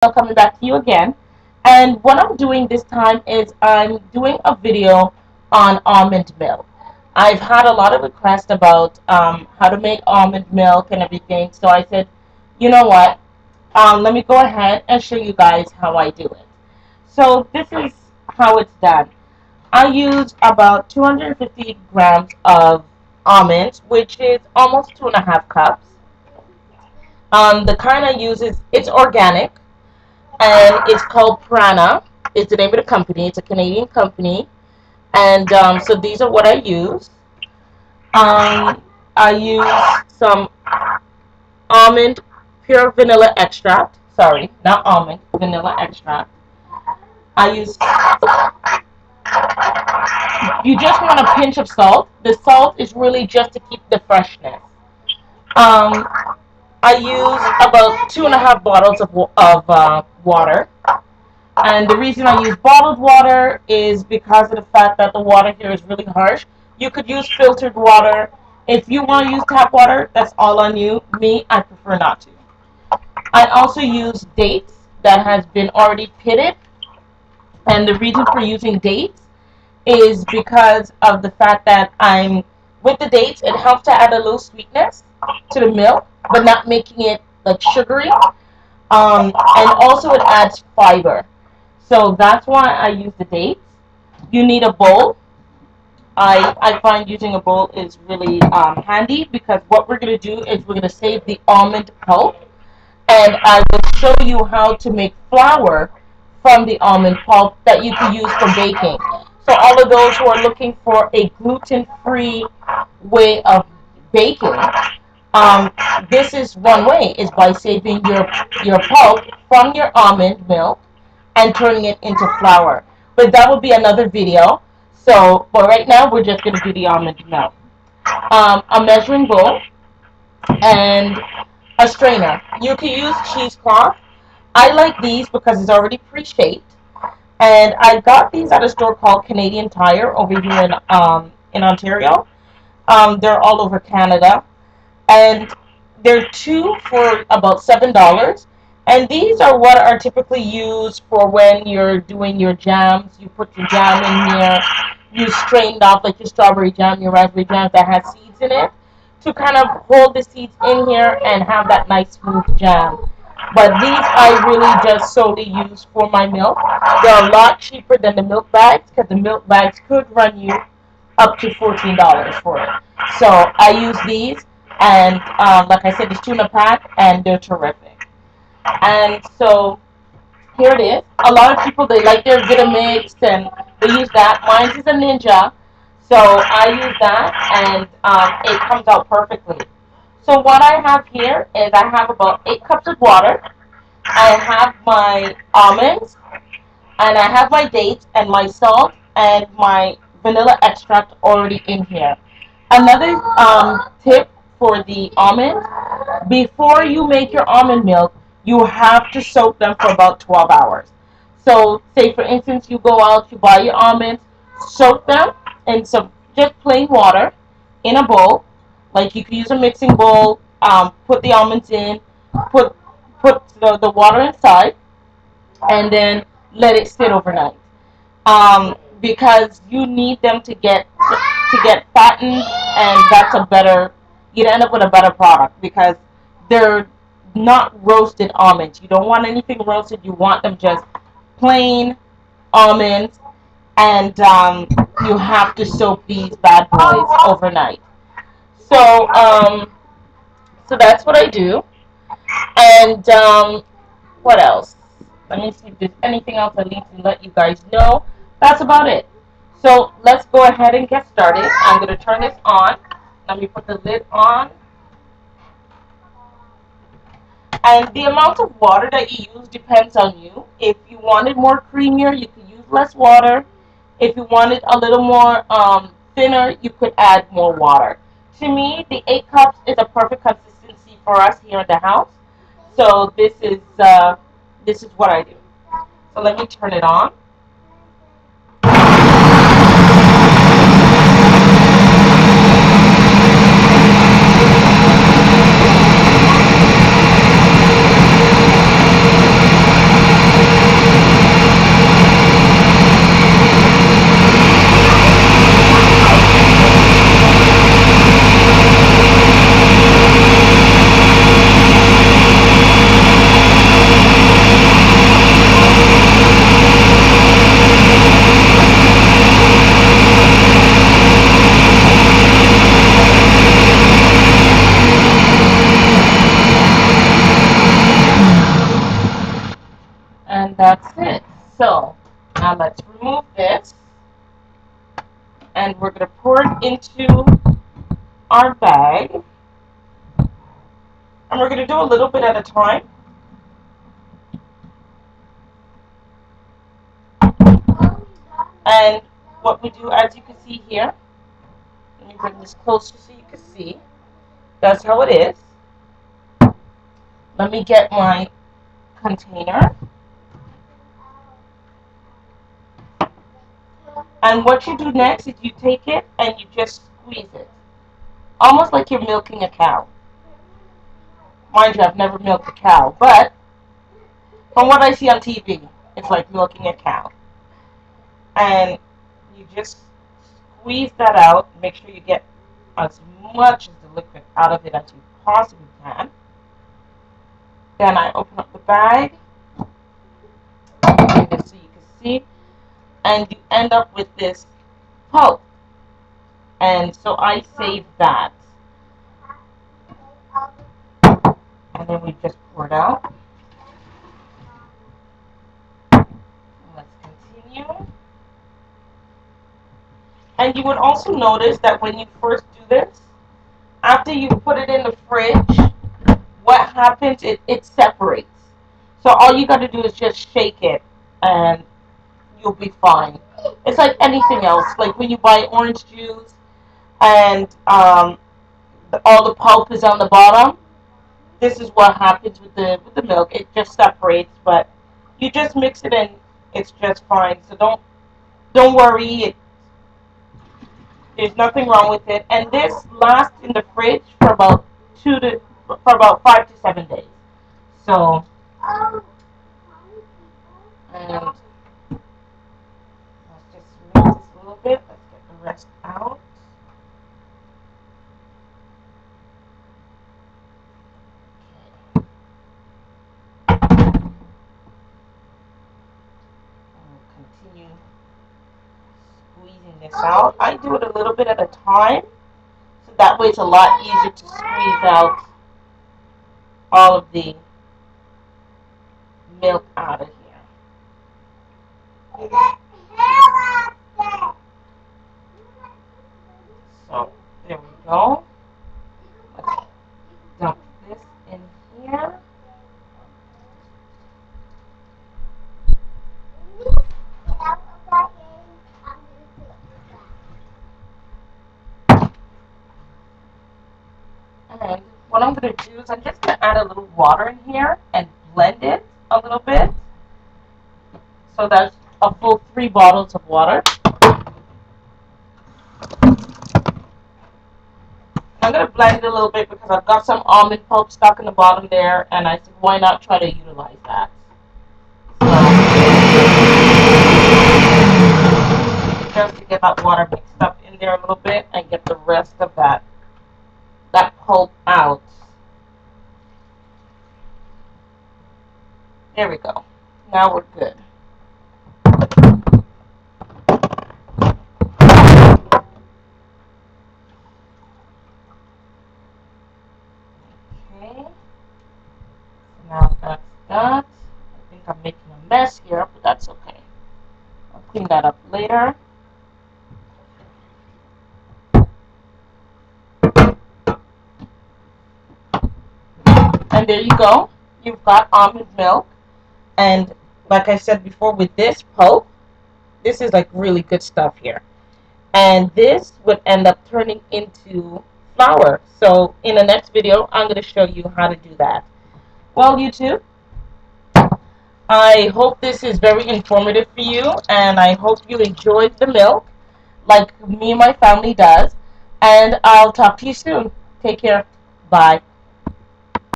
Coming back to you again. And what I'm doing this time is I'm doing a video on almond milk. I've had a lot of requests about how to make almond milk and everything, so I said, you know what? Let me go ahead and show you guys how I do it. So this is how it's done. I use about 250 grams of almonds, which is almost 2.5 cups. The kind I use is it's organic and it's called Prana. It's the name of the company. It's a Canadian company, and so these are what I use. I use some almond pure vanilla extract. Sorry, not almond, vanilla extract. I use. You just want a pinch of salt. The salt is really just to keep the freshness. Um, I use about 2.5 bottles of water. And the reason I use bottled water is because of the fact that the water here is really harsh. You could use filtered water. If you want to use tap water, that's all on you. Me, I prefer not to. I also use dates that has been already pitted. And the reason for using dates is because of the fact that with the dates, it helps to add a little sweetness to the milk, but not making it like sugary. And also it adds fiber. So that's why I use the dates. You need a bowl. I find using a bowl is really handy because what we're going to do is we're going to save the almond pulp, and I will show you how to make flour from the almond pulp that you can use for baking. So all of those who are looking for a gluten-free way of baking, this is one way, is by saving your pulp from your almond milk and turning it into flour. But that will be another video. So, but right now we're just going to do the almond milk. A measuring bowl and a strainer. You can use cheesecloth. I like these because it's already pre-shaped. And I got these at a store called Canadian Tire over here in Ontario. They're all over Canada. And they're two for about $7. And these are what are typically used for when you're doing your jams. You put your jam in here, you strained off like your strawberry jam, your raspberry jam that has seeds in it, to kind of hold the seeds in here and have that nice smooth jam. But these I really just solely use for my milk. They're a lot cheaper than the milk bags because the milk bags could run you up to $14 for it. So I use these, and like I said, it's two in a pack, and they're terrific. And so here it is. A lot of people, they like their Vitamix and they use that. Mine is a Ninja, so I use that, and it comes out perfectly. So what I have here is I have about 8 cups of water. I have my almonds, and I have my dates and my salt and my vanilla extract already in here. Another tip for the almonds: before you make your almond milk, you have to soak them for about 12 hours. So, say for instance, you go out, you buy your almonds, soak them in some just plain water in a bowl. Like you can use a mixing bowl, put the almonds in, put the water inside, and then let it sit overnight. Because you need them to get fattened, and that's a better. You'd end up with a better product because they're not roasted almonds. You don't want anything roasted. You want them just plain almonds, and you have to soak these bad boys overnight. So, so that's what I do. And what else? Let me see if there's anything else I need to let you guys know. That's about it. So let's go ahead and get started. I'm going to turn this on. Let me put the lid on. And the amount of water that you use depends on you. If you want it more creamier, you can use less water. If you want it a little more thinner, you could add more water. To me, the 8 cups is a perfect consistency for us here in the house. So this is what I do. So let me turn it on. that's it. So now let's remove this, and we're going to pour it into our bag, and we're going to do a little bit at a time. And what we do, as you can see here, let me bring this closer so you can see. That's how it is. Let me get my container. And what you do next is you take it and you just squeeze it. Almost like you're milking a cow. Mind you, I've never milked a cow, but from what I see on TV, it's like milking a cow. And you just squeeze that out. Make sure you get as much of the liquid out of it as you possibly can. Then I open up the bag, so you can see, and you end up with this pulp. And so I save that. And then we just pour it out. Let's continue. And you would also notice that when you first do this, after you put it in the fridge, what happens, it separates. So all you got to do is just shake it and you'll be fine. It's like anything else. Like when you buy orange juice and all the pulp is on the bottom, this is what happens with the milk. It just separates, but you just mix it in, it's just fine. So don't worry. There's nothing wrong with it. And this lasts in the fridge for about 5 to 7 days. So, and let's just remove this a little bit. Let's get the rest out. Continue squeezing this out. I do it a little bit at a time, so that way it's a lot easier to squeeze out all of the milk out of here. So there we go. Let's dump this in here. And what I'm going to do is I'm just going to add a little water in here and blend it a little bit. So that's a full 3 bottles of water. I'm going to blend it a little bit because I've got some almond pulp stuck in the bottom there, and I said, why not try to utilize that? So, just to get that water mixed up in there a little bit and get the rest of that pulp out. There we go. Now we're good. Okay. Now that's that. I think I'm making a mess here, but that's okay. I'll clean that up later. And there you go. You've got almond milk. And like I said before, with this pulp, this is like really good stuff here. And this would end up turning into flour. So in the next video, I'm going to show you how to do that. Well, YouTube, I hope this is very informative for you, and I hope you enjoyed the milk like me and my family does. And I'll talk to you soon. Take care. Bye.